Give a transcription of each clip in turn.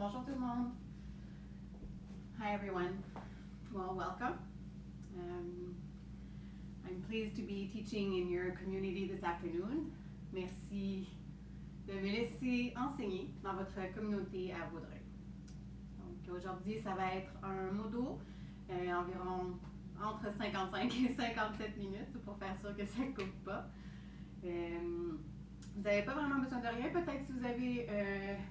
Bonjour tout le monde. Hi everyone. Well, welcome. I'm pleased to be teaching in your community this afternoon. Merci de me laisser enseigner dans votre communauté à Vaudreuil. Donc aujourd'hui, ça va être un modo, environ entre 55 et 57 minutes pour faire sûr que ça ne coupe pas. Vous n'avez pas vraiment besoin de rien. Peut-être si vous avez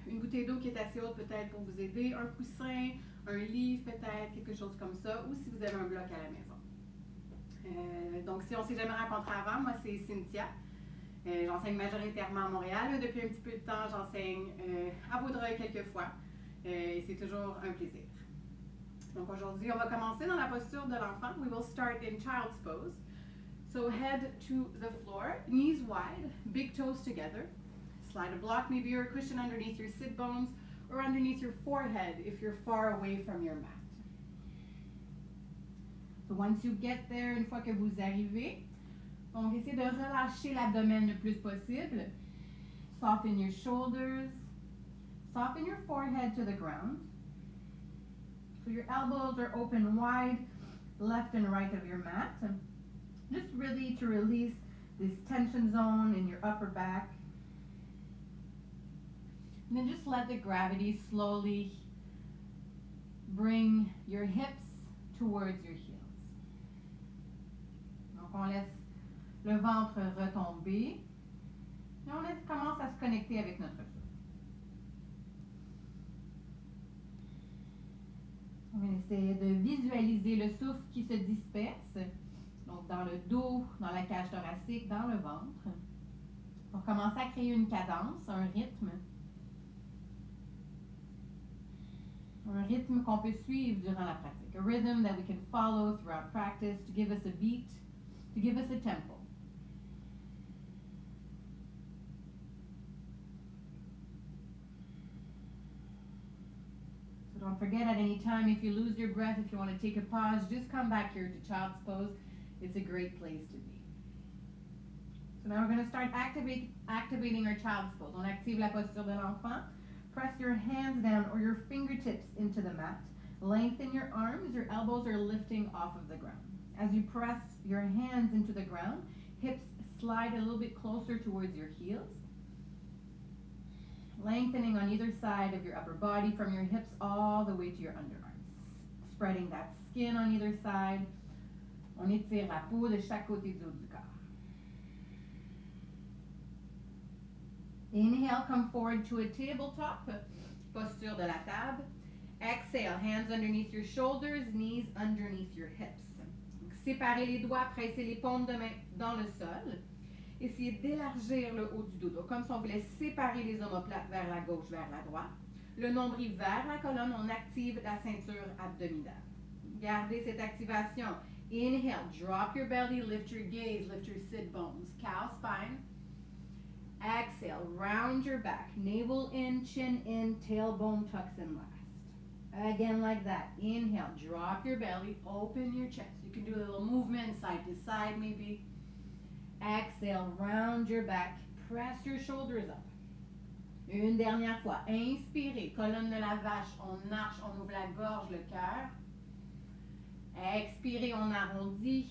une bouteille d'eau qui est assez haute, peut-être pour vous aider, un coussin, un livre peut-être, quelque chose comme ça, ou si vous avez un bloc à la maison. Donc si on ne s'est jamais rencontré avant, moi c'est Cynthia. J'enseigne majoritairement à Montréal. Mais depuis un petit peu de temps, j'enseigne à Vaudreuil quelquefois. Et c'est toujours un plaisir. Donc aujourd'hui, on va commencer dans la posture de l'enfant. We will start in child's pose. So head to the floor, knees wide, big toes together. Slide a block, maybe or a cushion underneath your sit bones or underneath your forehead if you're far away from your mat. So once you get there, une fois que vous arrivez, donc essayez de relâcher l'abdomen le plus possible. Soften your shoulders. Soften your forehead to the ground. So your elbows are open wide, left and right of your mat. Just really to release this tension zone in your upper back. And then just let the gravity slowly bring your hips towards your heels. Donc on laisse le ventre retomber. Et on commence à se connecter avec notre souffle. On va essayer de visualiser le souffle qui se disperse. Donc, dans le dos, dans la cage thoracique, dans le ventre. Pour commencer à créer une cadence, un rythme. Un rythme qu'on peut suivre durant la pratique. A rhythm that we can follow throughout practice to give us a beat, to give us a tempo. So don't forget at any time if you lose your breath, if you want to take a pause, just come back here to child's pose. It's a great place to be. So now we're going to start activating our child's pose. On active la posture de l'enfant. Press your hands down or your fingertips into the mat. Lengthen your arms. Your elbows are lifting off of the ground. As you press your hands into the ground, hips slide a little bit closer towards your heels. Lengthening on either side of your upper body from your hips all the way to your underarms. Spreading that skin on either side. On étire la peau de chaque côté du haut du corps. Inhale, come forward to a tabletop, posture de la table. Exhale, hands underneath your shoulders, knees underneath your hips. Donc, séparez les doigts, pressez les paumes de main dans le sol. Essayez d'élargir le haut du dos. Donc, comme si on voulait séparer les omoplates vers la gauche, vers la droite. Le nombril vers la colonne, on active la ceinture abdominale. Gardez cette activation. Inhale, drop your belly, lift your gaze, lift your sit bones, cow spine. Exhale, round your back, navel in, chin in, tailbone tucks in last. Again like that. Inhale, drop your belly, open your chest. You can do a little movement side to side maybe. Exhale, round your back, press your shoulders up. Une dernière fois. Inspirez, colonne de la vache, on marche, on ouvre la gorge, le cœur. Expirez, on arrondit.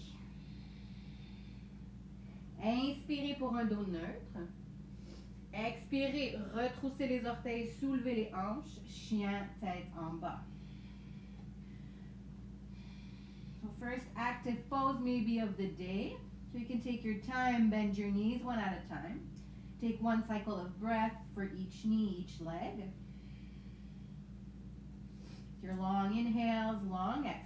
Inspirez pour un dos neutre. Expirez, retroussez les orteils, soulevez les hanches, chien, tête en bas. So first active pose maybe of the day. So you can take your time, bend your knees one at a time. Take one cycle of breath for each knee, each leg. Your long inhales, long exhales.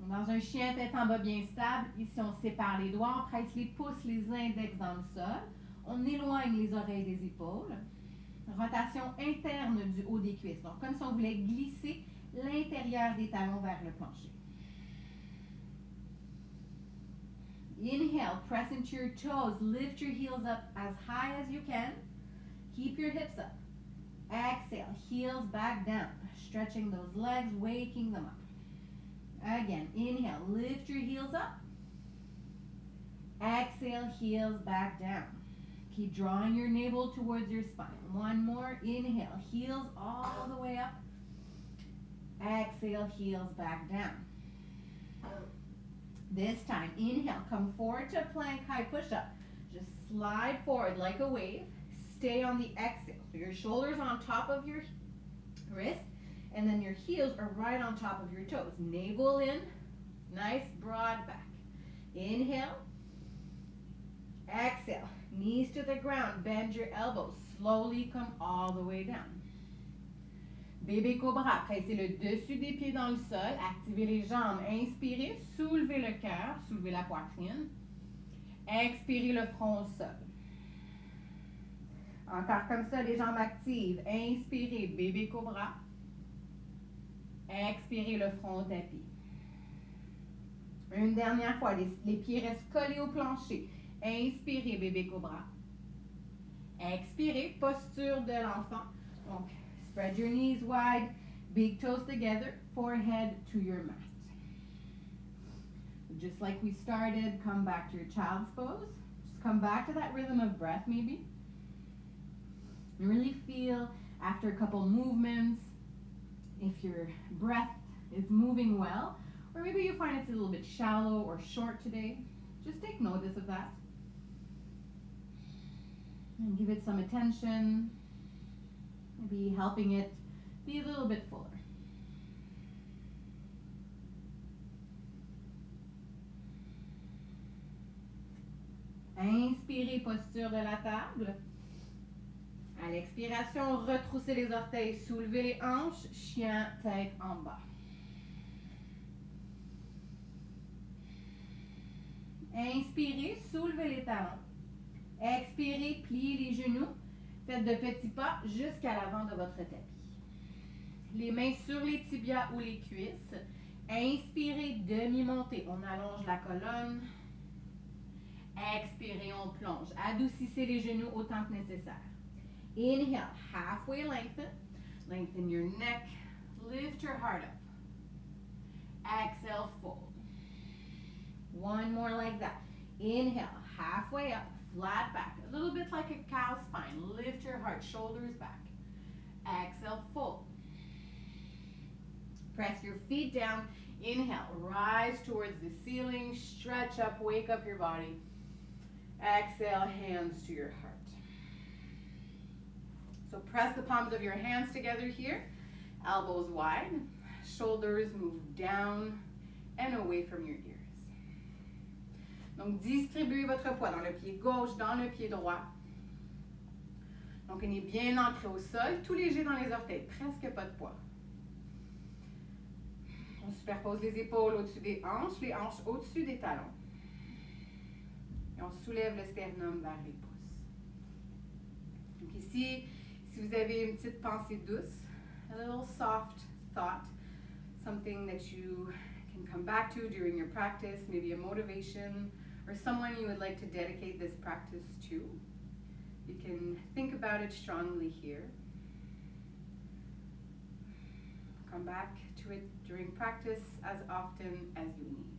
Dans un chien tête en bas bien stable, ici on sépare les doigts, on presse les pouces, les index dans le sol. On éloigne les oreilles des épaules. Rotation interne du haut des cuisses. Donc comme si on voulait glisser l'intérieur des talons vers le plancher. Inhale, press into your toes, lift your heels up as high as you can. Keep your hips up. Exhale, heels back down, stretching those legs, waking them up. Again, inhale, lift your heels up. Exhale, heels back down. Keep drawing your navel towards your spine. One more. Inhale, heels all the way up. Exhale, heels back down. This time, inhale, come forward to plank high push-up. Just slide forward like a wave. Stay on the exhale. So your shoulders on top of your wrist, and then your heels are right on top of your toes. Navel in, nice broad back. Inhale. Exhale. Knees to the ground. Bend your elbows. Slowly come all the way down. Bébé cobra, pressez le dessus des pieds dans le sol, activez les jambes, inspirez, soulevez le cœur, soulevez la poitrine, expirez le front au sol. Encore comme ça, les jambes actives, inspirez, bébé cobra, expirez le front au tapis. Une dernière fois, les pieds restent collés au plancher, inspirez, bébé cobra, expirez, posture de l'enfant, donc spread your knees wide, big toes together, forehead to your mat. Just like we started, come back to your child's pose. Just come back to that rhythm of breath maybe. And really feel after a couple movements if your breath is moving well, or maybe you find it's a little bit shallow or short today. Just take notice of that. And give it some attention. Maybe helping it be a little bit fuller. Inspirez, posture de la table. À l'expiration, retroussez les orteils, soulevez les hanches, chien, tête en bas. Inspirez, soulevez les talons. Expirez, pliez les genoux. Faites de petits pas jusqu'à l'avant de votre tapis. Les mains sur les tibias ou les cuisses. Inspirez, demi-montée. On allonge la colonne. Expirez, on plonge. Adoucissez les genoux autant que nécessaire. Inhale, halfway lengthen. Lengthen your neck. Lift your heart up. Exhale, fold. One more like that. Inhale, halfway up. Flat back, a little bit like a cow spine. Lift your heart, shoulders back. Exhale, fold. Press your feet down. Inhale, rise towards the ceiling. Stretch up, wake up your body. Exhale, hands to your heart. So press the palms of your hands together here. Elbows wide. Shoulders move down and away from your ears. Donc, distribuez votre poids dans le pied gauche, dans le pied droit. Donc, on est bien ancré au sol, tout léger dans les orteils, presque pas de poids. On superpose les épaules au-dessus des hanches, les hanches au-dessus des talons. Et on soulève le sternum vers les pouces. Donc ici, si vous avez une petite pensée douce, a little soft thought, something that you can come back to during your practice, maybe a motivation, or someone you would like to dedicate this practice to. You can think about it strongly here. Come back to it during practice as often as you need.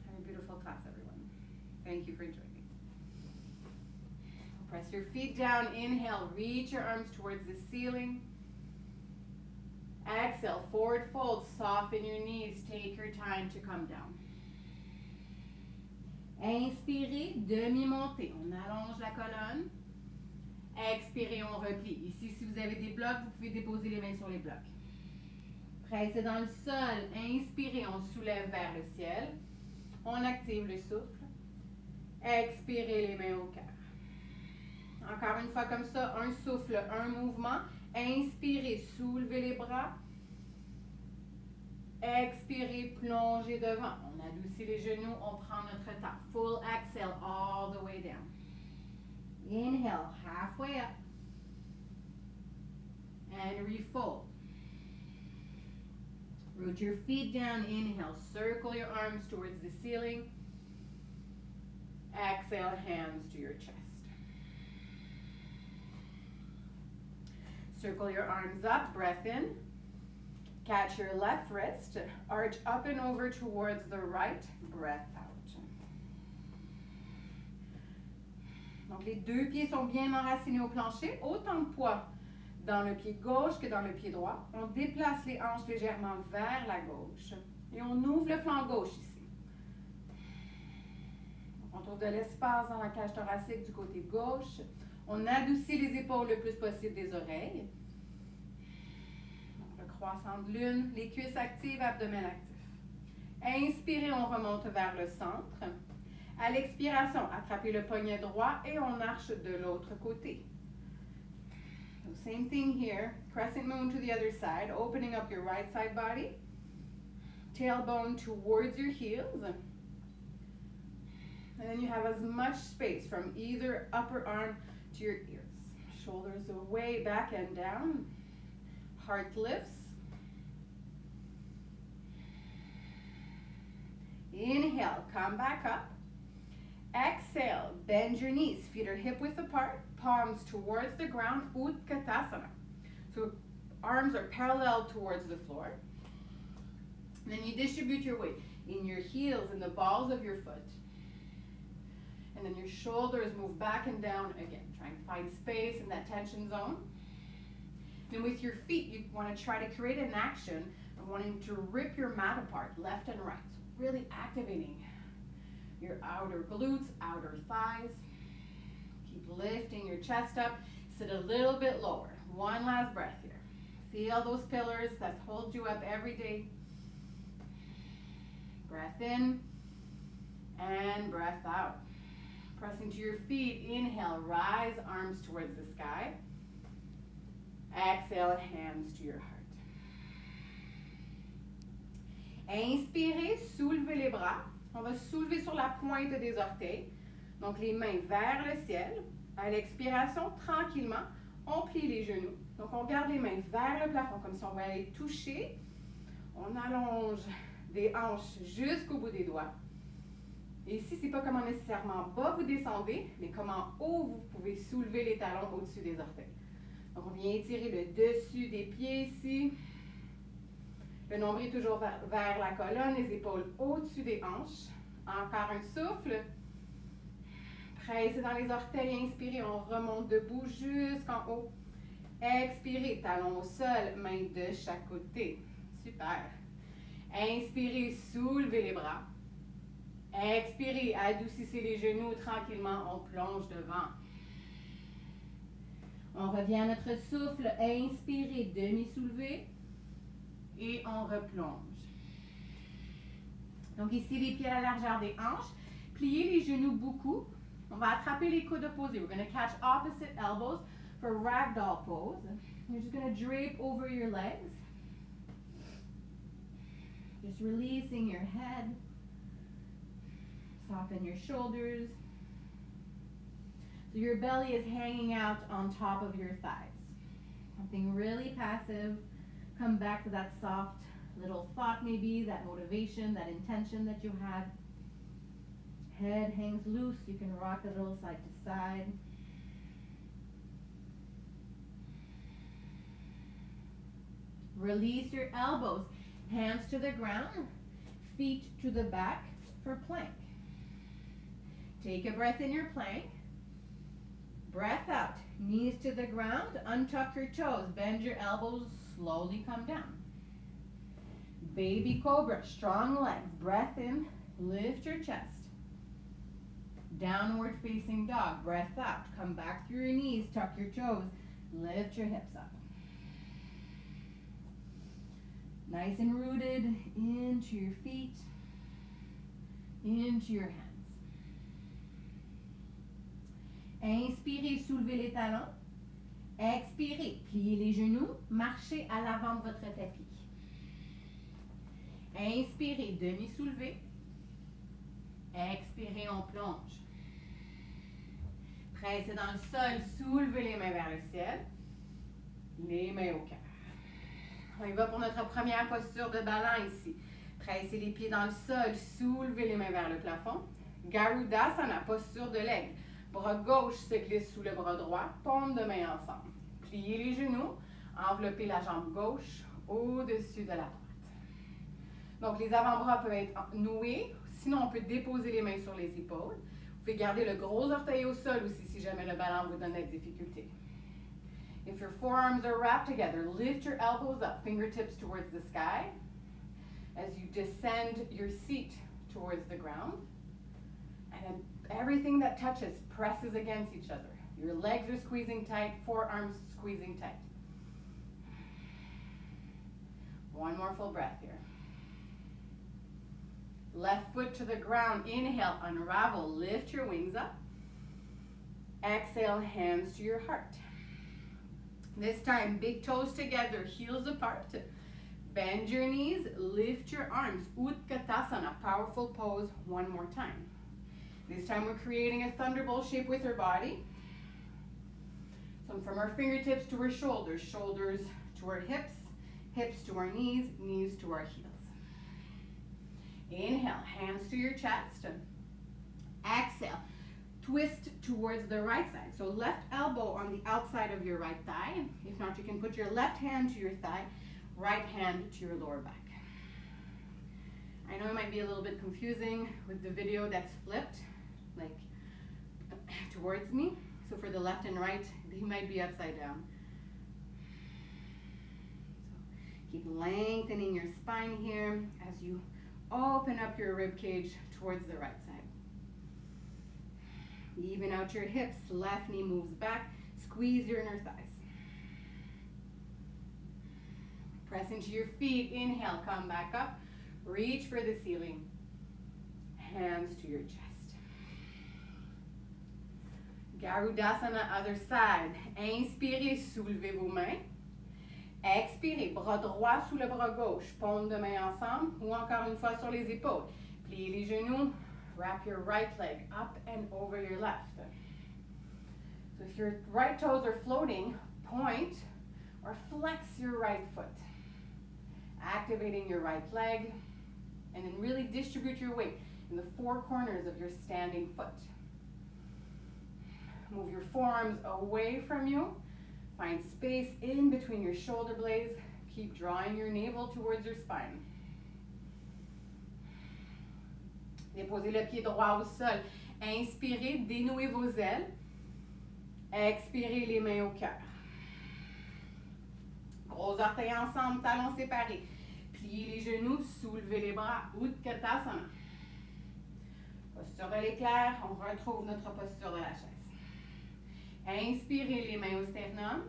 Have a beautiful class, everyone. Thank you for joining. Press your feet down. Inhale, reach your arms towards the ceiling. Exhale, forward fold, soften your knees, take your time to come down. Inspirez, demi-montée, on allonge la colonne. Expirez, on replie. Ici, si vous avez des blocs, vous pouvez déposer les mains sur les blocs. Pressez dans le sol, inspirez, on soulève vers le ciel. On active le souffle. Expirez les mains au cœur. Encore une fois comme ça, un souffle, un mouvement. Inspirez, soulevez les bras. Expirez, plongez devant. On adoucit les genoux, on prend notre temps. Full exhale all the way down. Inhale, halfway up. And refold. Root your feet down. Inhale, circle your arms towards the ceiling. Exhale, hands to your chest. Circle your arms up, breath in. Catch your left wrist, arch up and over towards the right, breath out. Donc, les deux pieds sont bien enracinés au plancher, autant de poids dans le pied gauche que dans le pied droit. On déplace les hanches légèrement vers la gauche et on ouvre le flanc gauche ici. Donc, on trouve de l'espace dans la cage thoracique du côté gauche. On adoucit les épaules le plus possible des oreilles. Donc, le croissant de lune, les cuisses actives, abdomen actif. Inspirez, on remonte vers le centre. À l'expiration, attrapez le poignet droit et on arche de l'autre côté. So same thing here. Crescent moon to the other side, opening up your right side body. Tailbone towards your heels. And then you have as much space from either upper arm to your ears. Shoulders away, back and down. Heart lifts. Inhale, come back up. Exhale, bend your knees. Feet are hip width apart, palms towards the ground, Utkatasana. So arms are parallel towards the floor. And then you distribute your weight in your heels and the balls of your foot. And then your shoulders move back and down again, trying to find space in that tension zone. And with your feet, you want to try to create an action of wanting to rip your mat apart, left and right. So really activating your outer glutes, outer thighs. Keep lifting your chest up. Sit a little bit lower. One last breath here. Feel those pillars that hold you up every day. Breath in and breath out. Pressing to your feet. Inhale, rise, arms towards the sky. Exhale, hands to your heart. Inspirez, soulevez les bras. On va se soulever sur la pointe des orteils. Donc, les mains vers le ciel. À l'expiration, tranquillement, on plie les genoux. Donc, on garde les mains vers le plafond, comme si on va aller toucher. On allonge des hanches jusqu'au bout des doigts. Et ici, ce n'est pas comment nécessairement bas vous descendez, mais comment haut vous pouvez soulever les talons au-dessus des orteils. Donc, on vient étirer le dessus des pieds ici. Le nombril toujours vers la colonne, les épaules au-dessus des hanches. Encore un souffle. Pressez dans les orteils, inspirez, on remonte debout jusqu'en haut. Expirez, talons au sol, mains de chaque côté. Super. Inspirez, soulevez les bras. Expirez, adoucissez les genoux tranquillement, on plonge devant. On revient à notre souffle, inspirez, demi-soulevé. Et on replonge. Donc ici, les pieds à la largeur des hanches. Pliez les genoux beaucoup. On va attraper les coudes opposés. We're going to catch opposite elbows for ragdoll pose. You're just going to drape over your legs. Just releasing your head. Soften your shoulders. So your belly is hanging out on top of your thighs. Something really passive. Come back to that soft little thought maybe, that motivation, that intention that you had. Head hangs loose. You can rock a little side to side. Release your elbows. Hands to the ground. Feet to the back for plank. Take a breath in your plank. Breath out. Knees to the ground. Untuck your toes. Bend your elbows. Slowly come down. Baby cobra, strong legs. Breath in, lift your chest. Downward facing dog. Breath out. Come back through your knees. Tuck your toes. Lift your hips up. Nice and rooted into your feet, into your hands. Inspirez, soulevez les talons. Expirez, pliez les genoux, marchez à l'avant de votre tapis. Inspirez, demi-soulevé. Expirez, on plonge. Pressez dans le sol, soulevez les mains vers le ciel. Les mains au cœur. On y va pour notre première posture de ballon ici. Pressez les pieds dans le sol, soulevez les mains vers le plafond. Garudasana, posture de l'aigle. Bras gauche se glisse sous le bras droit, paume de main ensemble. Pliez les genoux, enveloppez la jambe gauche au-dessus de la droite. Donc, les avant-bras peuvent être noués, sinon on peut déposer les mains sur les épaules. Vous pouvez garder le gros orteil au sol aussi si jamais le ballon vous donne de la difficulté. If your forearms are wrapped together, lift your elbows up, fingertips towards the sky. As you descend your seat towards the ground. And then everything that touches presses against each other. Your legs are squeezing tight, forearms squeezing tight. One more full breath here. Left foot to the ground. Inhale, unravel, lift your wings up. Exhale, hands to your heart. This time, big toes together, heels apart. Bend your knees, lift your arms. Utkatasana, powerful pose, one more time. This time we're creating a thunderbolt shape with our body. So from our fingertips to our shoulders, shoulders to our hips, hips to our knees, knees to our heels. Inhale, hands to your chest. Exhale, twist towards the right side. So left elbow on the outside of your right thigh. If not, you can put your left hand to your thigh, right hand to your lower back. I know it might be a little bit confusing with the video that's flipped, like towards me. So for the left and right, they might be upside down. So keep lengthening your spine here as you open up your rib cage towards the right side. Even out your hips, left knee moves back, squeeze your inner thighs. Press into your feet, inhale, come back up, reach for the ceiling, hands to your chest. Garudasana, other side. Inspirez, soulevez vos mains. Expirez, bras droit sous le bras gauche, paume de main ensemble, ou encore une fois sur les épaules. Pliez les genoux, wrap your right leg up and over your left. So if your right toes are floating, point or flex your right foot. Activating your right leg, and then really distribute your weight in the four corners of your standing foot. Move your forearms away from you. Find space in between your shoulder blades. Keep drawing your navel towards your spine. Déposez le pied droit au sol. Inspirez, dénouez vos ailes. Expirez les mains au cœur. Gros orteils ensemble, talons séparés. Pliez les genoux, soulevez les bras. Utkatasana. Posture de l'éclair, on retrouve notre posture de la chaise. Inspirez les mains au sternum.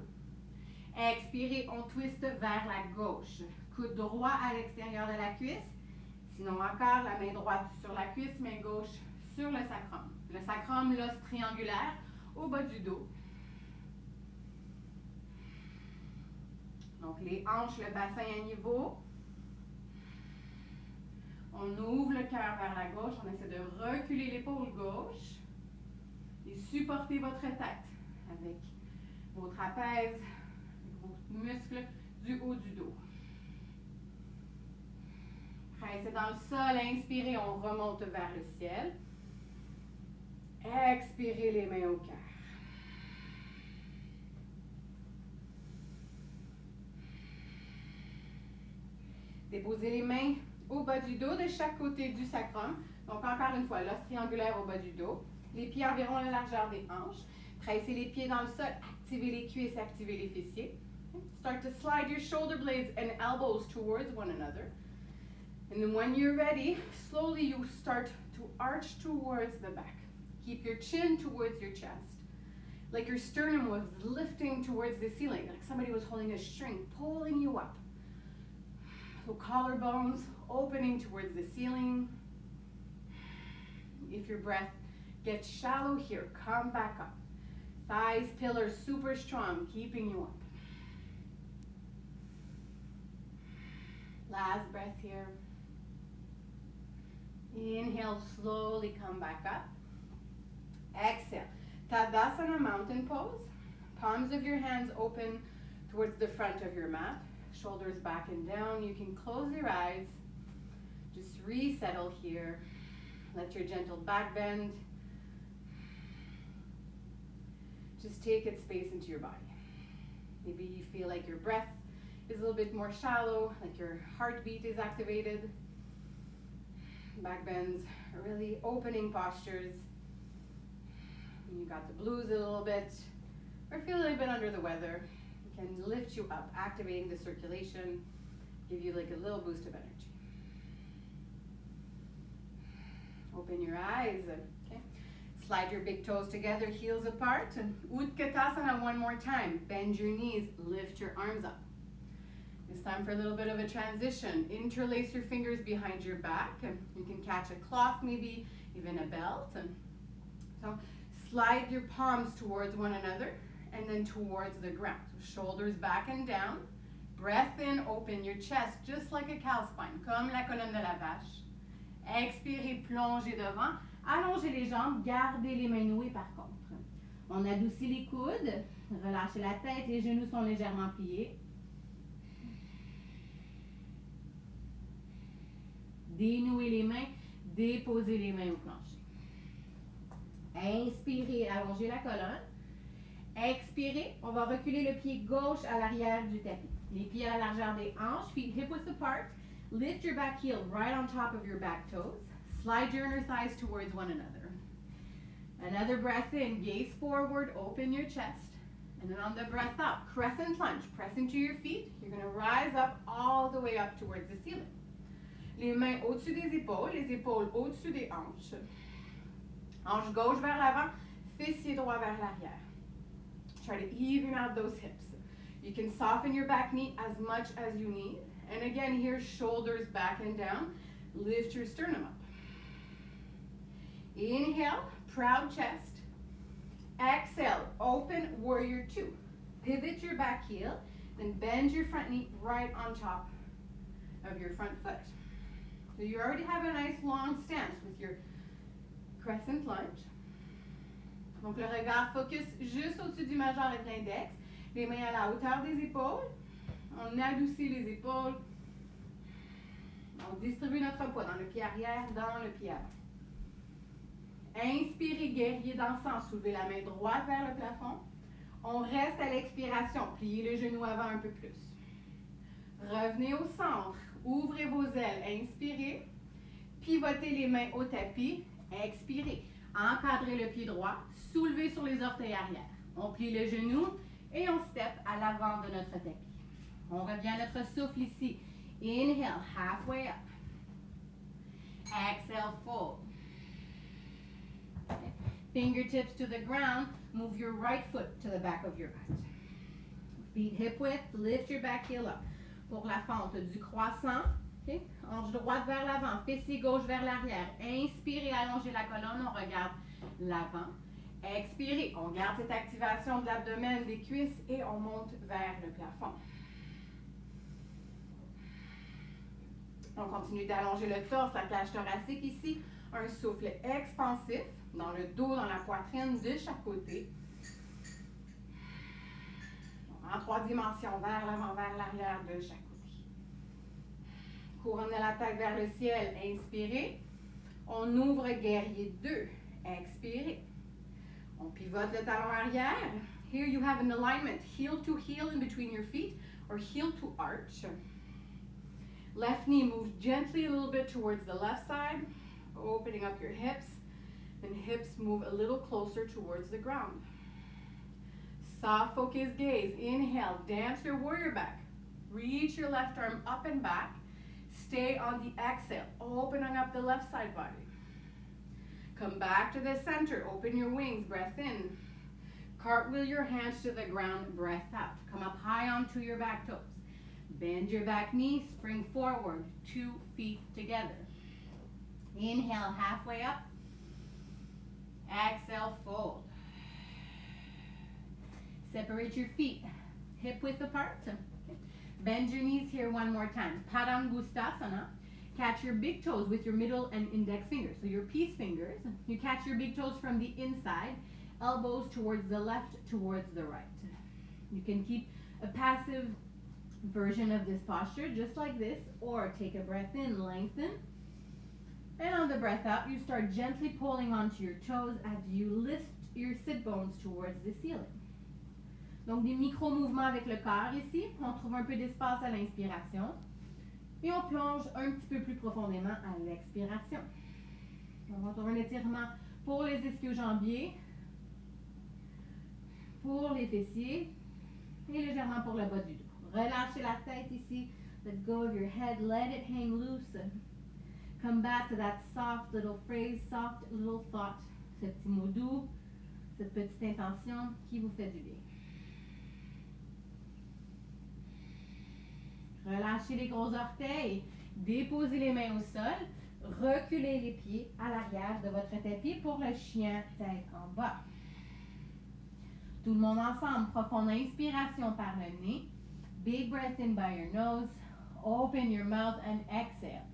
Expirez, on twiste vers la gauche. Coude droit à l'extérieur de la cuisse. Sinon encore, la main droite sur la cuisse, main gauche sur le sacrum. Le sacrum, l'os triangulaire au bas du dos. Donc les hanches, le bassin à niveau. On ouvre le cœur vers la gauche. On essaie de reculer l'épaule gauche. Et supportez votre tête avec vos trapèzes, avec vos muscles du haut du dos. Pressez dans le sol, inspirez, on remonte vers le ciel. Expirez les mains au cœur. Déposez les mains au bas du dos de chaque côté du sacrum. Donc encore une fois, l'os triangulaire au bas du dos. Les pieds environ la largeur des hanches. Pressez les pieds dans le sol. Activez les cuisses, activez les fessiers. Start to slide your shoulder blades and elbows towards one another. And then when you're ready, slowly you start to arch towards the back. Keep your chin towards your chest. Like your sternum was lifting towards the ceiling. Like somebody was holding a string, pulling you up. So collarbones opening towards the ceiling. If your breath gets shallow here, come back up. Thighs, pillars super strong, keeping you up. Last breath here. Inhale, slowly come back up. Exhale. Tadasana, mountain pose. Palms of your hands open towards the front of your mat. Shoulders back and down. You can close your eyes. Just resettle here. Let your gentle back bend. Just take its space into your body. Maybe you feel like your breath is a little bit more shallow, like your heartbeat is activated. Back bends, really opening postures. You got the blues a little bit, or feel a little bit under the weather, it can lift you up, activating the circulation, give you like a little boost of energy. Open your eyes, okay? Slide your big toes together, heels apart, and Utkatasana one more time. Bend your knees, lift your arms up. It's time for a little bit of a transition. Interlace your fingers behind your back, and you can catch a cloth, maybe even a belt. And so slide your palms towards one another and then towards the ground. So shoulders back and down. Breath in, open your chest just like a cow spine, comme la colonne de la vache. Expirez, plongez devant. Allongez les jambes, gardez les mains nouées par contre. On adoucit les coudes, relâchez la tête, les genoux sont légèrement pliés. Dénouez les mains, déposez les mains au plancher. Inspirez, allongez la colonne. Expirez, on va reculer le pied gauche à l'arrière du tapis. Les pieds à la largeur des hanches, feet hip width apart. Lift your back heel right on top of your back toes. Slide your inner thighs towards one another. Another breath in, gaze forward, open your chest. And then on the breath out, crescent lunge, press into your feet. You're going to rise up all the way up towards the ceiling. Les mains au-dessus des épaules, les épaules au-dessus des hanches. Hanche gauche vers l'avant, fessier droit vers l'arrière. Try to even out those hips. You can soften your back knee as much as you need. And again, here, shoulders back and down. Lift your sternum up. Inhale, proud chest. Exhale, open warrior two. Pivot your back heel, then bend your front knee right on top of your front foot. So you already have a nice long stance with your crescent lunge. Donc le regard focus juste au-dessus du majeur et de l'index. Les mains à la hauteur des épaules. On adoucit les épaules. On distribue notre poids dans le pied arrière, dans le pied avant. Inspirez, guerrier dansant. Soulevez la main droite vers le plafond. On reste à l'expiration. Pliez le genou avant un peu plus. Revenez au centre. Ouvrez vos ailes. Inspirez. Pivotez les mains au tapis. Expirez. Encadrez le pied droit. Soulevez sur les orteils arrière. On plie le genou et on step à l'avant de notre tapis. On revient à notre souffle ici. Inhale, halfway up. Exhale, fold. Okay. Fingertips to the ground. Move your right foot to the back of your butt. Feet hip width. Lift your back heel up. Pour la fente du croissant. Okay. Hanche droite vers l'avant. Fessier gauche vers l'arrière. Inspirez, allongez la colonne. On regarde l'avant. Expirez. On garde cette activation de l'abdomen, des cuisses et on monte vers le plafond. On continue d'allonger le torse, la cage thoracique ici. Un souffle expansif dans le dos, dans la poitrine, de chaque côté. En 3 dimensions, vers l'avant, vers l'arrière, de chaque côté. Couronne de la tête vers le ciel, inspirez. On ouvre guerrier 2, expirez. On pivote le talon arrière. Here you have an alignment, heel to heel in between your feet, or heel to arch. Left knee moves gently a little bit towards the left side, opening up your hips, and hips move a little closer towards the ground. Soft focus gaze. Inhale, dance your warrior back. Reach your left arm up and back. Stay on the exhale, opening up the left side body. Come back to the center, open your wings, breath in. Cartwheel your hands to the ground, breath out. Come up high onto your back toes. Bend your back knee, spring forward, 2 feet together. Inhale, halfway up. Exhale, fold. Separate your feet, hip width apart. Bend your knees here one more time. Padangustasana. Catch your big toes with your middle and index fingers. So your peace fingers. You catch your big toes from the inside, elbows towards the left, towards the right. You can keep a passive version of this posture just like this, or take a breath in, lengthen. And on the breath out, you start gently pulling onto your toes as you lift your sit bones towards the ceiling. Donc des micro-mouvements avec le corps ici. On trouve un peu d'espace à l'inspiration. Et on plonge un petit peu plus profondément à l'expiration. On va trouver un étirement pour les ischio-jambiers. pour les fessiers et légèrement pour le bas du dos. Relâchez la tête ici. Let go of your head. Let it hang loose. Come back to that soft little phrase, soft little thought. Ce petit mot doux, cette petite intention qui vous fait du bien. Relâchez les gros orteils. Déposez les mains au sol. Reculez les pieds à l'arrière de votre tapis pour le chien tête en bas. Tout le monde ensemble. Profonde inspiration par le nez. Big breath in by your nose. Open your mouth and exhale.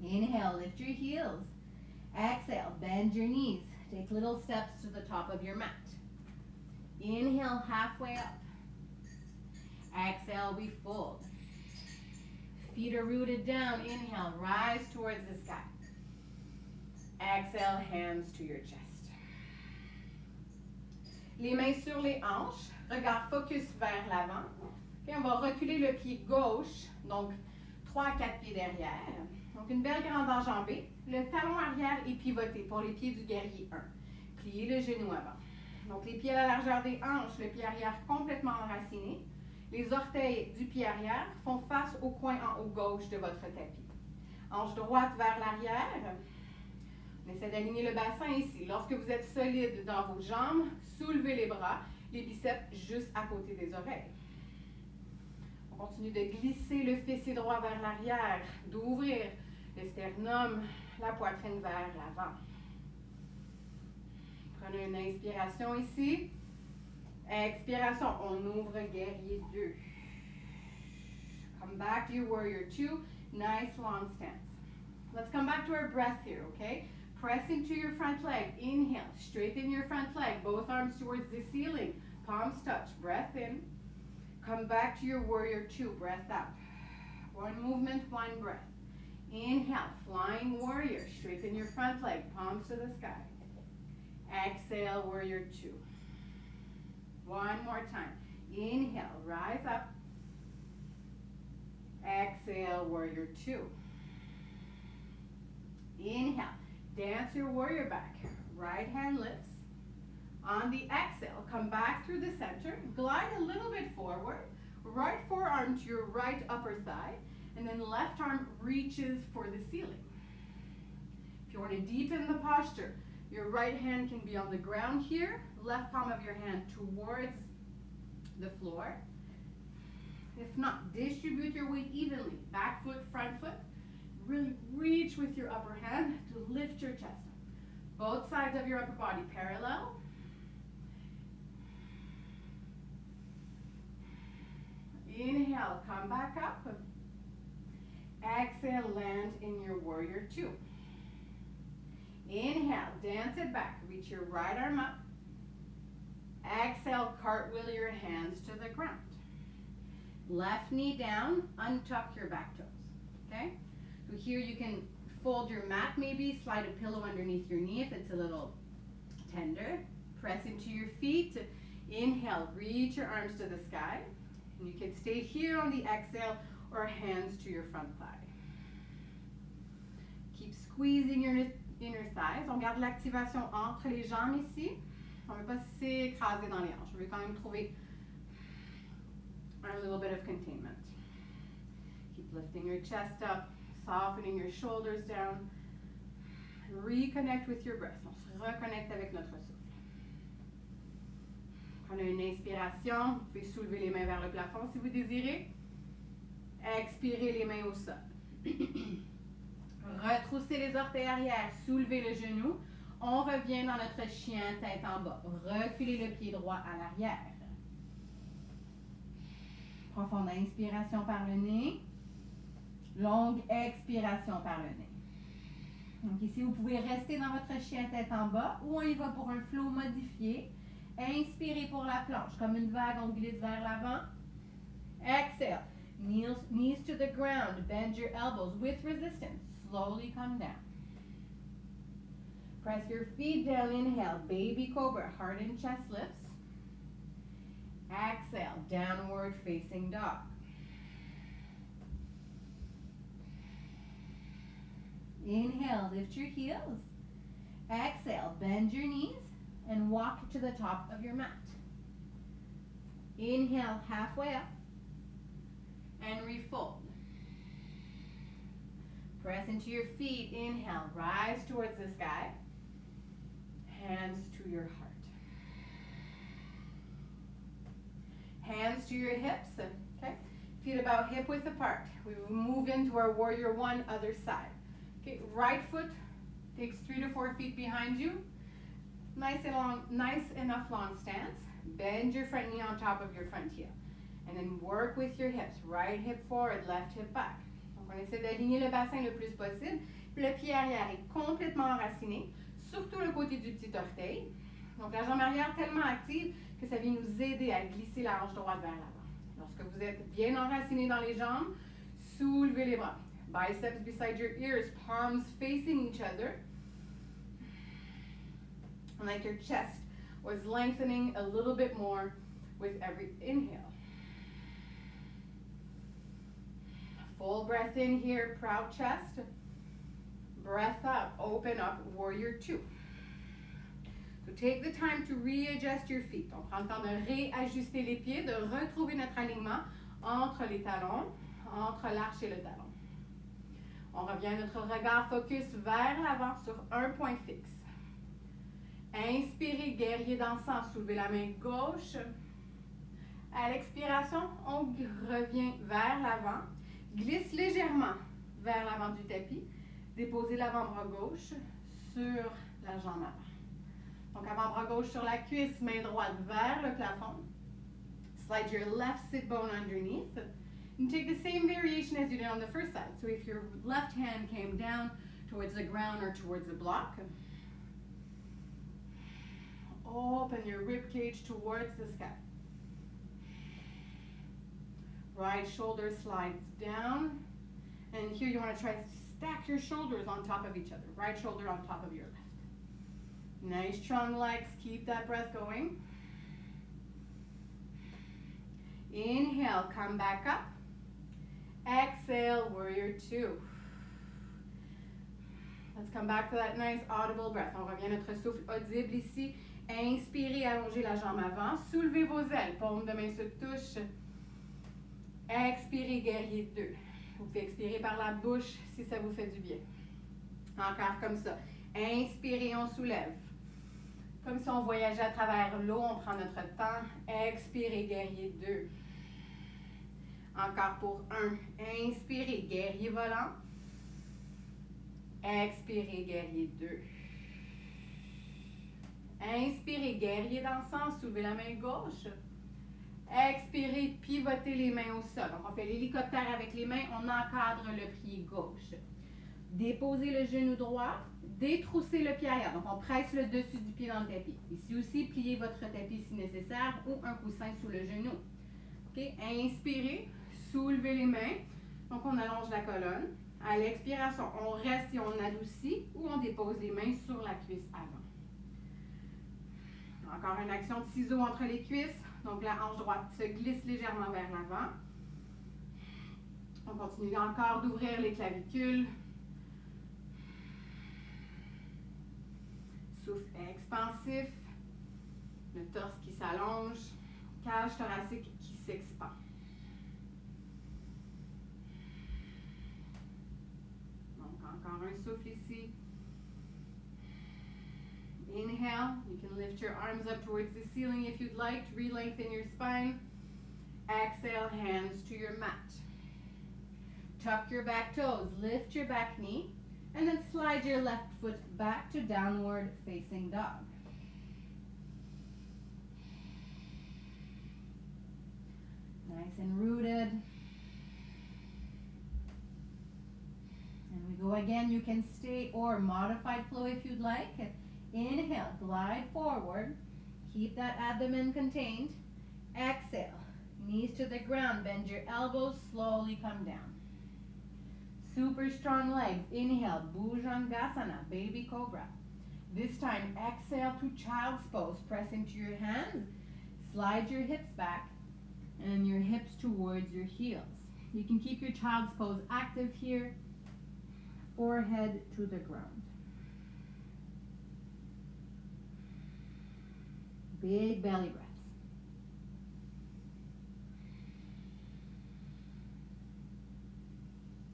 Inhale, lift your heels. Exhale, bend your knees. Take little steps to the top of your mat. Inhale, halfway up. Exhale, we fold. Feet are rooted down. Inhale, rise towards the sky. Exhale, hands to your chest. Les mains sur les hanches. Regard focus vers l'avant. Okay, on va reculer le pied gauche, donc 3 à 4 pieds derrière. Donc une belle grande enjambée. Le talon arrière est pivoté pour les pieds du guerrier 1. Pliez le genou avant. Donc les pieds à la largeur des hanches, le pied arrière complètement enraciné. Les orteils du pied arrière font face au coin en haut gauche de votre tapis. Hanche droite vers l'arrière. On essaie d'aligner le bassin ici. Lorsque vous êtes solide dans vos jambes, soulevez les bras, les biceps juste à côté des oreilles. On continue de glisser le fessier droit vers l'arrière, d'ouvrir le sternum, la poitrine vers l'avant. Prenez une inspiration ici. Expiration, on ouvre guerrier 2. Come back to your warrior 2. Nice long stance. Let's come back to our breath here, okay? Press into your front leg. Inhale, straighten your front leg. Both arms towards the ceiling. Palms touch. Breath in. Come back to your warrior 2. Breath out. One movement, one breath. Inhale, flying warrior. Straighten your front leg. Palms to the sky. Exhale, warrior 2. One more time. Inhale, rise up. Exhale, warrior 2. Inhale, dance your warrior back. Right hand lifts. On the exhale, come back through the center. Glide a little bit forward. Right forearm to your right upper thigh. And then left arm reaches for the ceiling. If you want to deepen the posture, your right hand can be on the ground here. Left palm of your hand towards the floor. If not, distribute your weight evenly. Back foot, front foot. Really reach with your upper hand to lift your chest up. Both sides of your upper body parallel. Inhale, come back up. Exhale, land in your warrior 2. Inhale, dance it back. Reach your right arm up. Exhale, cartwheel your hands to the ground. Left knee down, untuck your back toes. Okay? So here you can fold your mat maybe, slide a pillow underneath your knee if it's a little tender. Press into your feet. Inhale, reach your arms to the sky. And you can stay here on the exhale or hands to your front thigh. Keep squeezing your inner thighs. On garde l'activation entre les jambes ici. On ne veut pas s'écraser dans les hanches. On veut quand même trouver a little bit of containment. Keep lifting your chest up, softening your shoulders down. Reconnect with your breath. On se reconnecte avec notre souffle. Prenez une inspiration. Vous pouvez soulever les mains vers le plafond si vous désirez. Expirez les mains au sol. Retroussez les orteils arrière, soulevez le genou. On revient dans notre chien tête en bas. Reculez le pied droit à l'arrière. Profonde inspiration par le nez. Longue expiration par le nez. Donc ici, vous pouvez rester dans votre chien tête en bas ou on y va pour un flow modifié. Inspirez pour la planche. Comme une vague, on glisse vers l'avant. Exhale. Knees to the ground. Bend your elbows with resistance. Slowly come down. Press your feet down. Inhale. Baby cobra. Heart and chest lifts. Exhale. Downward facing dog. Inhale, lift your heels. Exhale, bend your knees and walk to the top of your mat. Inhale, halfway up and refold. Press into your feet. Inhale, rise towards the sky. Hands to your heart. Hands to your hips. Okay. Feet about hip width apart. We will move into our warrior one, other side. Okay. Right foot takes 3 to 4 feet behind you. Nice enough long stance. Bend your front knee on top of your front heel. And then work with your hips. Right hip forward, left hip back. Donc on essaie d'aligner le bassin le plus possible. Puis le pied arrière est complètement enraciné, surtout le côté du petit orteil. Donc la jambe arrière tellement active que ça vient nous aider à glisser la hanche droite vers l'avant. Lorsque vous êtes bien enraciné dans les jambes, soulevez les bras. Biceps beside your ears, palms facing each other. Like your chest was lengthening a little bit more with every inhale. Full breath in here, proud chest. Breath out, open up, warrior two. So take the time to readjust your feet. On prend le temps de réajuster les pieds, de retrouver notre alignement entre les talons, entre l'arche et le talon. On revient notre regard focus vers l'avant sur un point fixe. Inspirez, guerrier dansant, soulevez la main gauche. À l'expiration, on revient vers l'avant, glisse légèrement vers l'avant du tapis, déposez l'avant-bras gauche sur la jambe avant. Donc avant-bras gauche sur la cuisse, main droite vers le plafond. Slide your left sit bone underneath. And take the same variation as you did on the first side. So if your left hand came down towards the ground or towards the block, open your rib cage towards the sky. Right shoulder slides down. And here you want to try to stack your shoulders on top of each other. Right shoulder on top of your left. Nice strong legs. Keep that breath going. Inhale, come back up. Exhale, warrior two. Let's come back to that nice audible breath. On revient à notre souffle audible ici. Inspirez, allongez la jambe avant. Soulevez vos ailes. Paume de main se touche. Expirez, guerrier 2. Vous pouvez expirer par la bouche si ça vous fait du bien. Encore comme ça. Inspirez, on soulève. Comme si on voyageait à travers l'eau, on prend notre temps. Expirez, guerrier 2. Encore pour 1. Inspirez, guerrier volant. Expirez, guerrier 2. Inspirez, guerrier dansant, soulevez la main gauche. Expirez, pivotez les mains au sol. Donc on fait l'hélicoptère avec les mains, on encadre le pied gauche. Déposez le genou droit, détroussez le pied arrière. Donc on presse le dessus du pied dans le tapis. Ici aussi, pliez votre tapis si nécessaire ou un coussin sous le genou. Okay. Inspirez, soulevez les mains. Donc on allonge la colonne. À l'expiration, on reste et on adoucit ou on dépose les mains sur la cuisse avant. Encore une action de ciseaux entre les cuisses. Donc la hanche droite se glisse légèrement vers l'avant. On continue encore d'ouvrir les clavicules. Souffle expansif. Le torse qui s'allonge. Cage thoracique qui s'expand. Donc encore un souffle ici. Inhale, you can lift your arms up towards the ceiling if you'd like to re-lengthen your spine. Exhale, hands to your mat. Tuck your back toes, lift your back knee, and then slide your left foot back to downward facing dog. Nice and rooted. And we go again. You can stay or modified flow if you'd like. Inhale, glide forward. Keep that abdomen contained. Exhale, knees to the ground. Bend your elbows, slowly come down. Super strong legs. Inhale, Bhujangasana, baby cobra. This time, exhale to child's pose. Press into your hands. Slide your hips back and your hips towards your heels. You can keep your child's pose active here. forehead to the ground. Big belly breaths.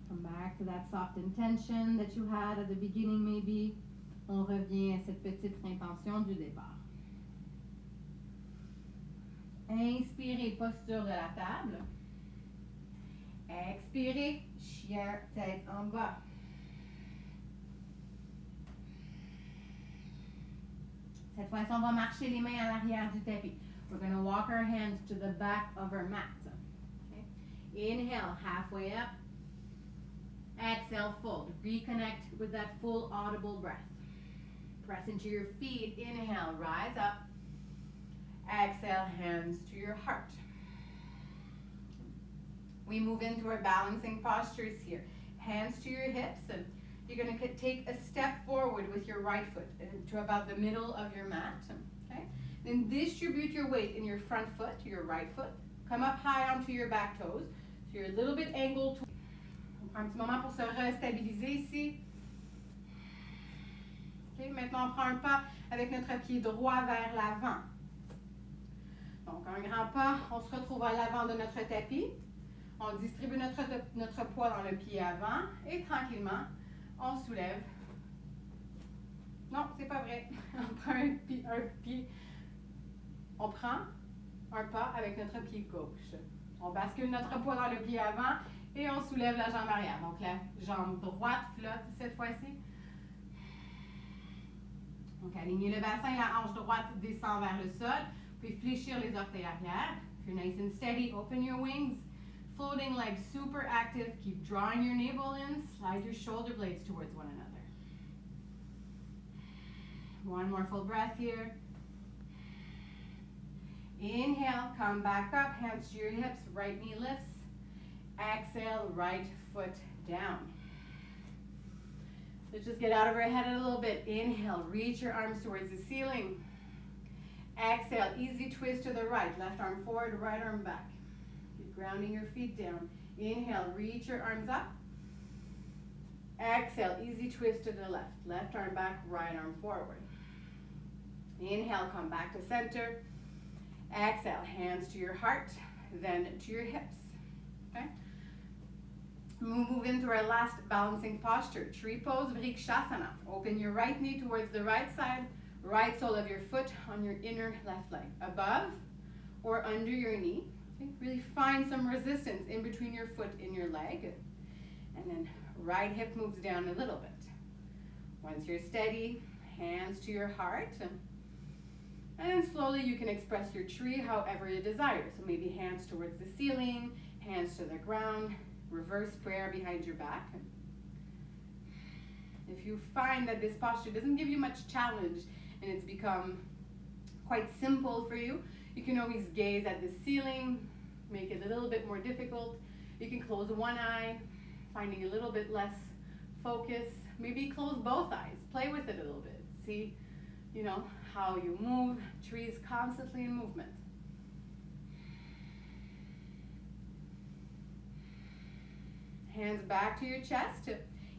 Come back to that soft intention that you had at the beginning maybe. On revient à cette petite intention du départ. Inspirez, posture de la table. Expirez, chien, tête en bas. Cette fois-ci, on va marcher les mains à l'arrière du tapis. We're going to walk our hands to the back of our mat. Okay? Inhale, halfway up. Exhale, fold. Reconnect with that full audible breath. Press into your feet. Inhale, rise up. Exhale, hands to your heart. We move into our balancing postures here. Hands to your hips, and you're going to take a step forward with your right foot to about the middle of your mat. Okay? Then distribute your weight in your front foot, your right foot. Come up high onto your back toes. So you're a little bit angled. On prend un petit moment pour se restabiliser ici. Okay? Maintenant, on prend un pas avec notre pied droit vers l'avant. Donc, un grand pas, on se retrouve à l'avant de notre tapis. On distribue notre poids dans le pied avant et tranquillement, on soulève. Non, c'est pas vrai. On prend un pied. On prend un pas avec notre pied gauche. On bascule notre poids dans le pied avant et on soulève la jambe arrière. Donc, la jambe droite flotte cette fois-ci. Donc, alignez le bassin, la hanche droite descend vers le sol. Puis fléchir les orteils arrière. If you're nice and steady, open your wings. Floating legs super active. Keep drawing your navel in. Slide your shoulder blades towards one another. One more full breath here. Inhale, come back up. Hands to your hips. Right knee lifts. Exhale, right foot down. Let's just get out of our head a little bit. Inhale, reach your arms towards the ceiling. Exhale, easy twist to the right. Left arm forward, right arm back. Keep grounding your feet down. Inhale, reach your arms up. Exhale, easy twist to the left. Left arm back, right arm forward. Inhale, come back to center. Exhale, hands to your heart, then to your hips. Okay? We'll move into our last balancing posture. Tree pose, Vrikshasana. Open your right knee towards the right side. Right sole of your foot on your inner left leg, above or under your knee. Okay? Really find some resistance in between your foot and your leg. And then right hip moves down a little bit. Once you're steady, hands to your heart. And then slowly you can express your tree however you desire. So maybe hands towards the ceiling, hands to the ground, reverse prayer behind your back. If you find that this posture doesn't give you much challenge, and it's become quite simple for you, you can always gaze at the ceiling, make it a little bit more difficult. You can close one eye, finding a little bit less focus. Maybe close both eyes, play with it a little bit. See, how you move. Tree is constantly in movement. Hands back to your chest.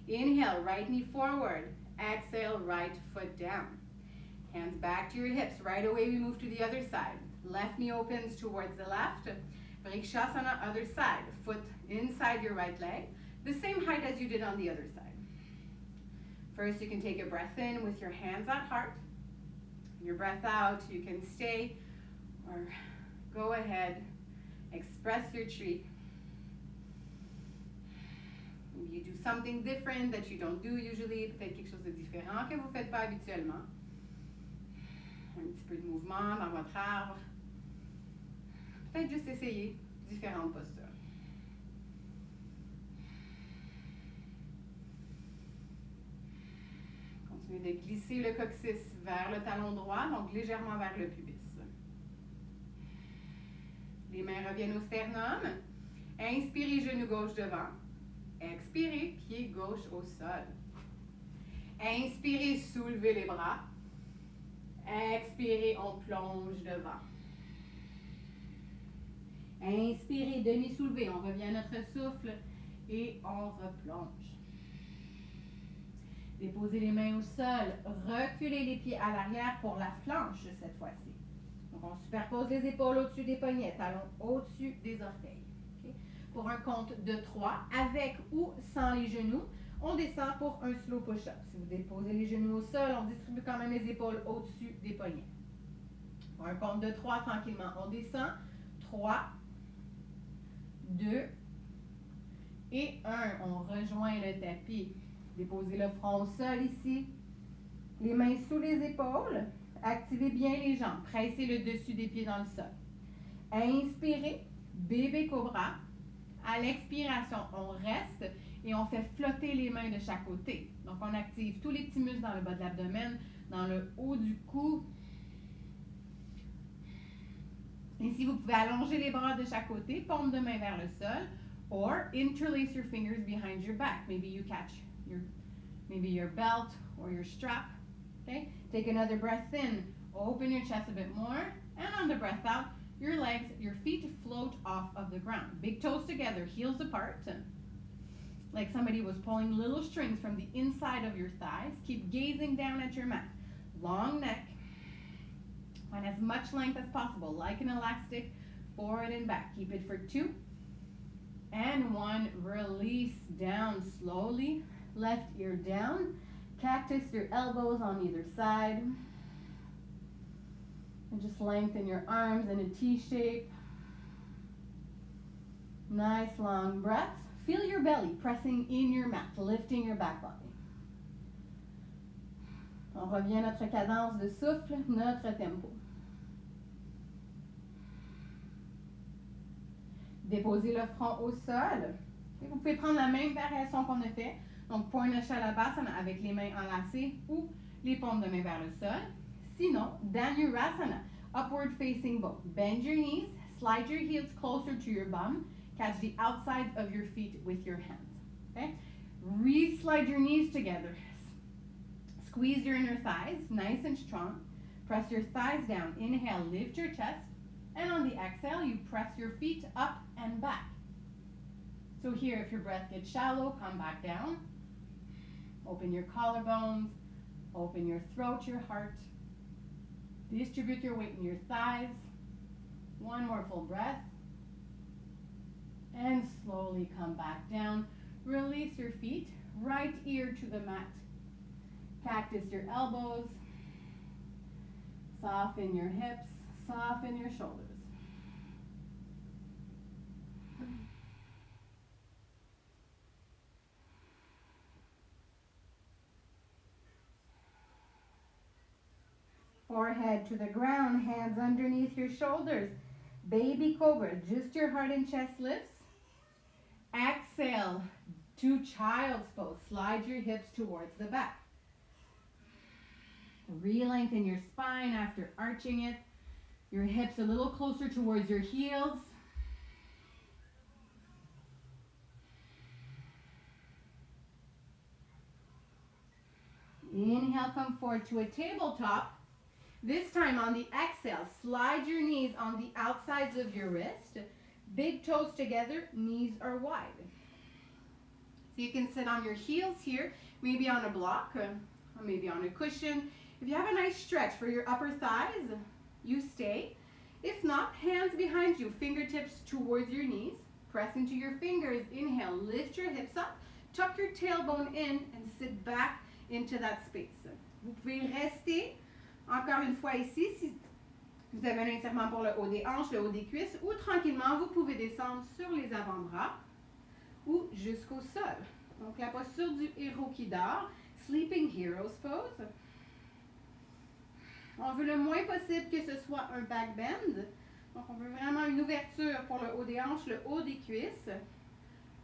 Inhale, right knee forward. Exhale, right foot down. Hands back to your hips. Right away we move to the other side. Left knee opens towards the left. Vrikshasana, other side. Foot inside your right leg. The same height as you did on the other side. First, you can take a breath in with your hands at heart. Your breath out, you can stay or go ahead. Express your tree. Maybe you do something different that you don't do usually. Peut-être quelque chose de différent que vous ne faites pas habituellement. Un petit peu de mouvement dans votre arbre. Peut-être juste essayer différentes postures. Continuez de glisser le coccyx vers le talon droit, donc légèrement vers le pubis. Les mains reviennent au sternum. Inspirez, genou gauche devant. Expirez, pied gauche au sol. Inspirez, soulevez les bras. Expirez, on plonge devant. Inspirez, demi-soulevé, on revient à notre souffle et on replonge. Déposez les mains au sol. Reculez les pieds à l'arrière pour la planche cette fois-ci. Donc, on superpose les épaules au-dessus des poignets, talons au-dessus des orteils. Okay? Pour un compte de 3, avec ou sans les genoux, on descend pour un slow push-up. Si vous déposez les genoux au sol, on distribue quand même les épaules au-dessus des poignets. Pour un compte de 3, tranquillement, on descend. 3, 2 et 1. On rejoint le tapis. Déposez le front au sol ici. Les mains sous les épaules. Activez bien les jambes. Pressez le dessus des pieds dans le sol. Inspirez, bébé cobra. À l'expiration, on reste et on fait flotter les mains de chaque côté. Donc, on active tous les petits muscles dans le bas de l'abdomen, dans le haut du cou. Ici, vous pouvez allonger les bras de chaque côté, paume de main vers le sol, or interlace your fingers behind your back. Maybe you catch your belt or your strap. Okay? Take another breath in. Open your chest a bit more. And on the breath out, your feet float off of the ground. Big toes together, heels apart. Like somebody was pulling little strings from the inside of your thighs. Keep gazing down at your mat. Long neck. Find as much length as possible, like an elastic, forward and back. Keep it for 2. And 1. Release down slowly. Left ear down. Cactus your elbows on either side. And just lengthen your arms in a T shape. Nice long breaths. Feel your belly pressing in your mat, lifting your back body. On revient à notre cadence de souffle, notre tempo. Déposez le front au sol. Et vous pouvez prendre la même variation qu'on a fait. Donc, point de Shalabhasana avec les mains enlacées ou les paumes de main vers le sol. Sinon, Dhanurasana, upward facing bow. Bend your knees, slide your heels closer to your bum. Catch the outside of your feet with your hands. Okay? Re-slide your knees together. Squeeze your inner thighs, nice and strong. Press your thighs down. Inhale, lift your chest. And on the exhale, you press your feet up and back. So here, if your breath gets shallow, come back down. Open your collarbones. Open your throat, your heart. Distribute your weight in your thighs. One more full breath. And slowly come back down. Release your feet. Right ear to the mat. Cactus your elbows. Soften your hips. Soften your shoulders. Forehead to the ground, hands underneath your shoulders. Baby cobra, just your heart and chest lifts. Exhale to child's pose. Slide your hips towards the back. Re-lengthen your spine after arching it. Your hips a little closer towards your heels. Inhale, come forward to a tabletop. This time on the exhale, slide your knees on the outsides of your wrist. Big toes together, knees are wide. So you can sit on your heels here, maybe on a block or maybe on a cushion. If you have a nice stretch for your upper thighs, you stay. If not, hands behind you, fingertips towards your knees. Press into your fingers. Inhale, lift your hips up. Tuck your tailbone in and sit back into that space. Vous pouvez rester encore une fois ici si vous avez un étirement pour le haut des hanches, le haut des cuisses, ou tranquillement, vous pouvez descendre sur les avant-bras ou jusqu'au sol. Donc la posture du héros qui dort, Sleeping Heroes Pose. On veut le moins possible que ce soit un back bend. Donc on veut vraiment une ouverture pour le haut des hanches, le haut des cuisses.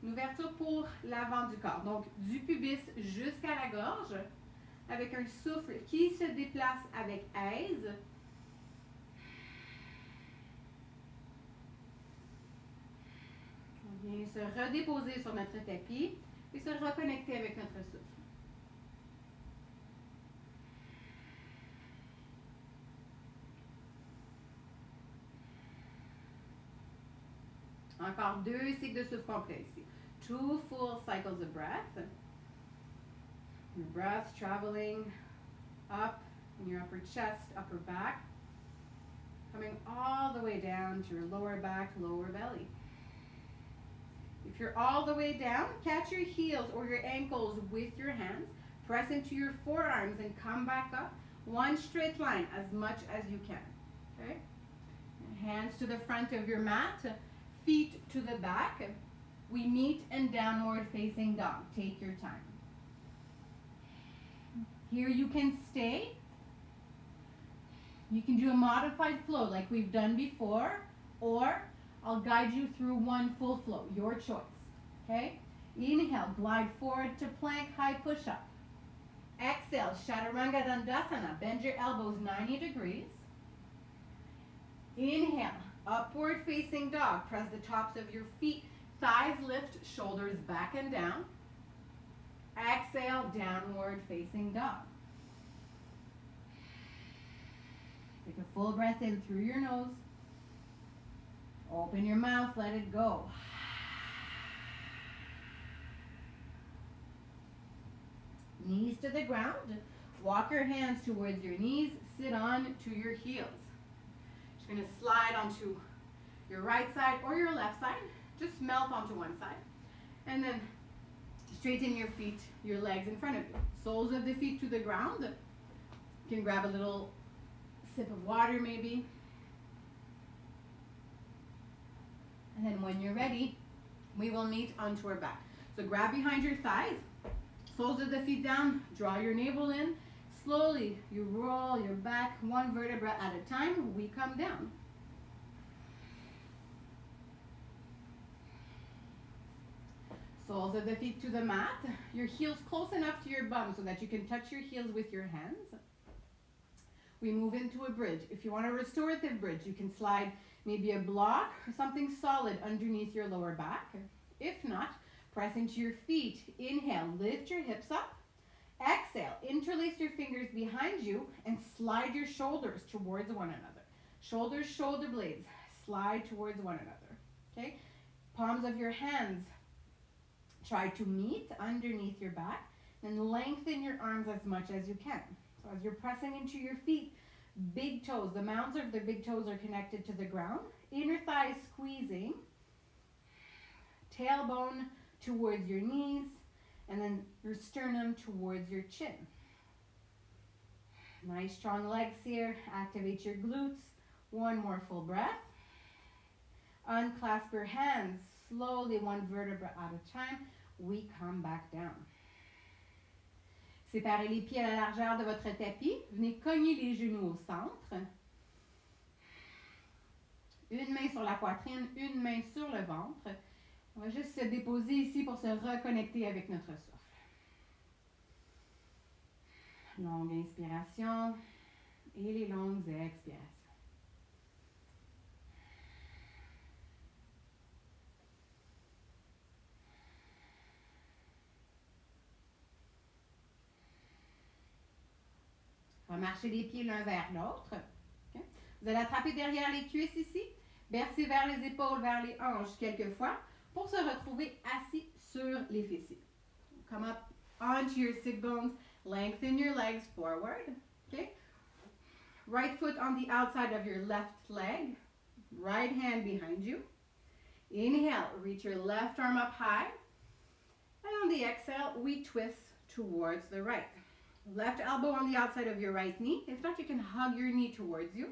Une ouverture pour l'avant du corps. Donc du pubis jusqu'à la gorge, avec un souffle qui se déplace avec aise. On vient se redéposer sur notre tapis et se reconnecter avec notre souffle. Encore 2 cycles de souffle complets ici. 2 full cycles of breath. Your breath traveling up in your upper chest, upper back, coming all the way down to your lower back, lower belly. If you're all the way down, catch your heels or your ankles with your hands, press into your forearms and come back up. One straight line as much as you can. Okay? Hands to the front of your mat, feet to the back. We meet in downward facing dog. Take your time. Here you can stay. You can do a modified flow like we've done before, or I'll guide you through one full flow, your choice. Okay? Inhale, glide forward to plank, high push-up. Exhale, Chaturanga Dandasana, bend your elbows 90 degrees. Inhale, upward facing dog, press the tops of your feet, thighs lift, shoulders back and down. Exhale, downward facing dog. Take a full breath in through your nose. Open your mouth, let it go. Knees to the ground. Walk your hands towards your knees. Sit on to your heels. Just going to slide onto your right side or your left side. Just melt onto one side. And then straighten your feet, your legs in front of you. Soles of the feet to the ground. You can grab a little sip of water maybe. And then when you're ready, we will meet onto our back. So grab behind your thighs, soles of the feet down, draw your navel in. Slowly, you roll your back one vertebra at a time. We come down. Soles of the feet to the mat. Your heels close enough to your bum so that you can touch your heels with your hands. We move into a bridge. If you want a restorative bridge, you can slide maybe a block or something solid underneath your lower back. If not, press into your feet. Inhale, lift your hips up. Exhale, interlace your fingers behind you and slide your shoulders towards one another. Shoulders, shoulder blades, slide towards one another. Okay? Palms of your hands try to meet underneath your back and lengthen your arms as much as you can. So as you're pressing into your feet, big toes, the mounds of the big toes are connected to the ground. Inner thighs squeezing. Tailbone towards your knees. And then your sternum towards your chin. Nice strong legs here. Activate your glutes. One more full breath. Unclasp your hands slowly, one vertebra at a time. We come back down. Séparez les pieds à la largeur de votre tapis. Venez cogner les genoux au centre. Une main sur la poitrine, une main sur le ventre. On va juste se déposer ici pour se reconnecter avec notre souffle. Longue inspiration et les longues expirations. Remarchez les pieds l'un vers l'autre. Okay. Vous allez attraper derrière les cuisses ici, bercer vers les épaules, vers les hanches quelquefois pour se retrouver assis sur les fessiers. Come up onto your sit bones, lengthen your legs forward. Okay. Right foot on the outside of your left leg, right hand behind you. Inhale, reach your left arm up high. And on the exhale, we twist towards the right. Left elbow on the outside of your right knee. If not, you can hug your knee towards you.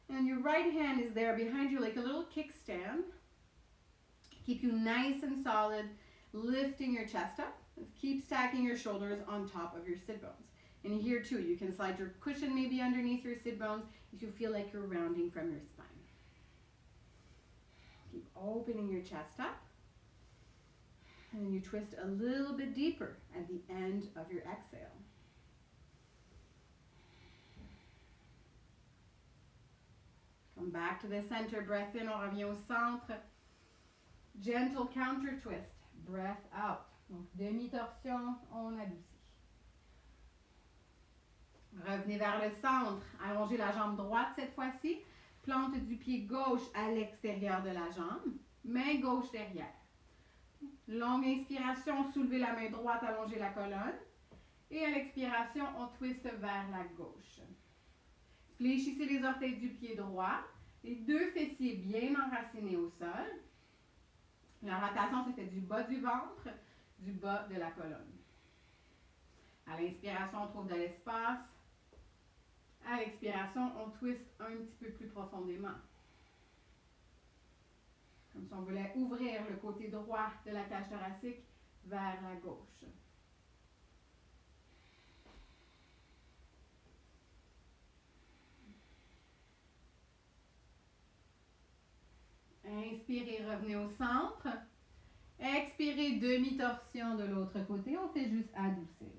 And your right hand is there behind you like a little kickstand. Keep you nice and solid, lifting your chest up. Keep stacking your shoulders on top of your sit bones. And here too, you can slide your cushion maybe underneath your sit bones if you feel like you're rounding from your spine. Keep opening your chest up. And then you twist a little bit deeper at the end of your exhale. Come back to the center, breath in, on revient au centre. Gentle counter twist, breath out. Donc demi-torsion, on adoucit. Revenez vers le centre, allongez la jambe droite cette fois-ci. Plante du pied gauche à l'extérieur de la jambe, main gauche derrière. Longue inspiration, soulevez la main droite, allongez la colonne. Et à l'expiration, on twiste vers la gauche. Fléchissez les orteils du pied droit. Les deux fessiers bien enracinés au sol. La rotation se fait du bas du ventre, du bas de la colonne. À l'inspiration, on trouve de l'espace. À l'expiration, on twiste un petit peu plus profondément. Comme si on voulait ouvrir le côté droit de la cage thoracique vers la gauche. Inspirez, revenez au centre. Expirez, demi-torsion de l'autre côté. On fait juste adoucir.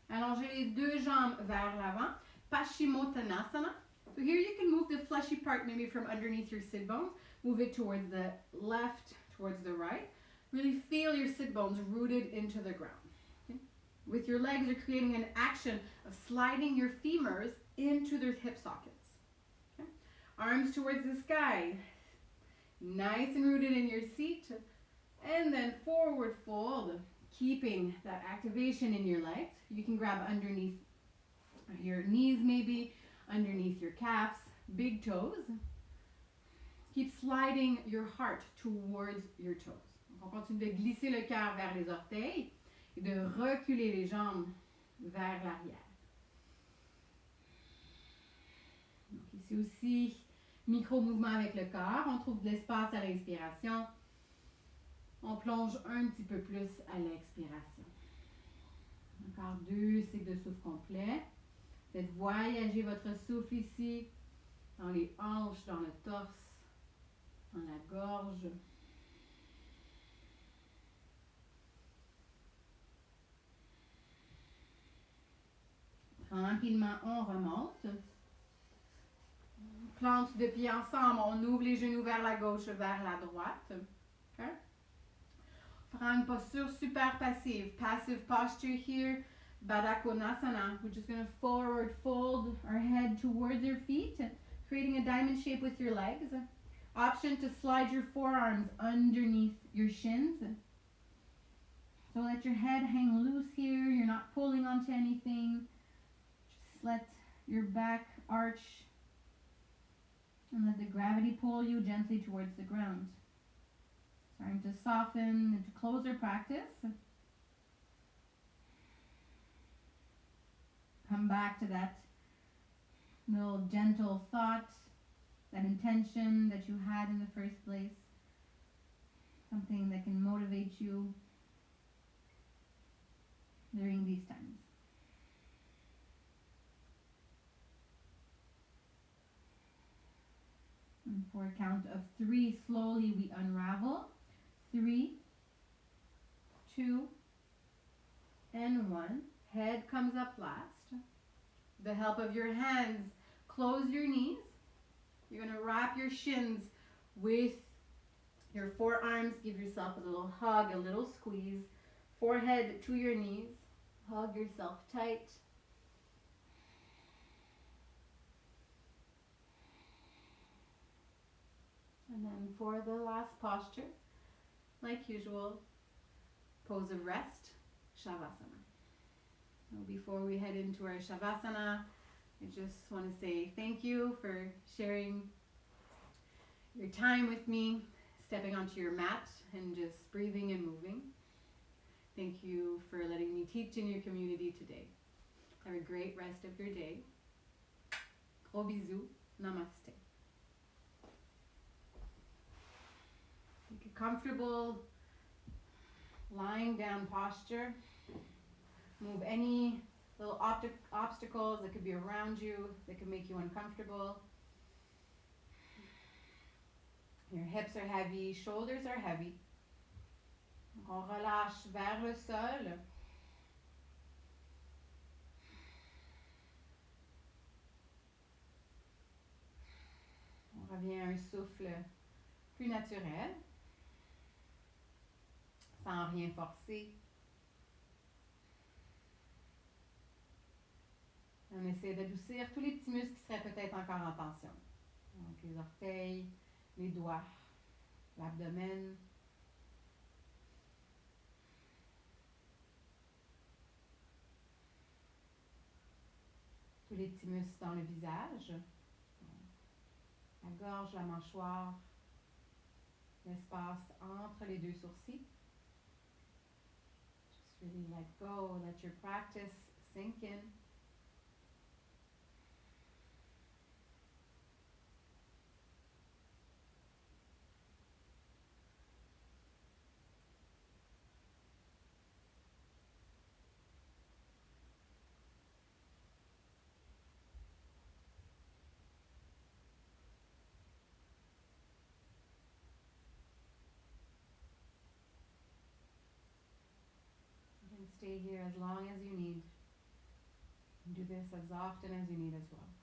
Allongez les deux jambes vers l'avant. Paschimottanasana. So here you can move the fleshy part maybe from underneath your sit bones. Move it towards the left, towards the right. Really feel your sit bones rooted into the ground. Okay? With your legs, you're creating an action of sliding your femurs into their hip sockets. Okay? Arms towards the sky. Nice and rooted in your seat. And then forward fold, keeping that activation in your legs. You can grab underneath your knees maybe, underneath your calves, big toes. Keep sliding your heart towards your toes. Donc on continue de glisser le cœur vers les orteils et de reculer les jambes vers l'arrière. Donc ici aussi, micro-mouvement avec le corps. On trouve de l'espace à l'inspiration. On plonge un petit peu plus à l'expiration. Encore 2 cycles de souffle complet. Faites voyager votre souffle ici, dans les hanches, dans le torse, dans la gorge. Tranquillement, on remonte. Plante de pieds ensemble. On ouvre les genoux vers la gauche, vers la droite. Okay? Prends une posture super passive. Passive posture here. Baddha Konasana. We're just going to forward fold our head towards your feet, creating a diamond shape with your legs. Option to slide your forearms underneath your shins. So let your head hang loose here. You're not pulling onto anything. Just let your back arch and let the gravity pull you gently towards the ground. Starting to soften and to close our practice. Come back to that little gentle thought, that intention that you had in the first place. Something that can motivate you during these times. And for a count of 3, slowly we unravel. 3, 2, and 1. Head comes up last. The help of your hands, close your knees. You're going to wrap your shins with your forearms. Give yourself a little hug, a little squeeze. Forehead to your knees. Hug yourself tight. And then for the last posture, like usual, pose of rest, Shavasana. So before we head into our Shavasana, I just want to say thank you for sharing your time with me, stepping onto your mat and just breathing and moving. Thank you for letting me teach in your community today. Have a great rest of your day. Gros bisous. Namaste. Take a comfortable lying down posture. Move any little obstacles that could be around you, that could make you uncomfortable. Your hips are heavy, shoulders are heavy. On relâche vers le sol. On revient à un souffle plus naturel, sans rien forcer. On essaie d'adoucir tous les petits muscles qui seraient peut-être encore en tension. Donc les orteils, les doigts, l'abdomen. tous les petits muscles dans le visage. La gorge, la mâchoire, l'espace entre les deux sourcils. Just really let go, let your practice sink in. You can stay here as long as you need. Do this as often as you need as well.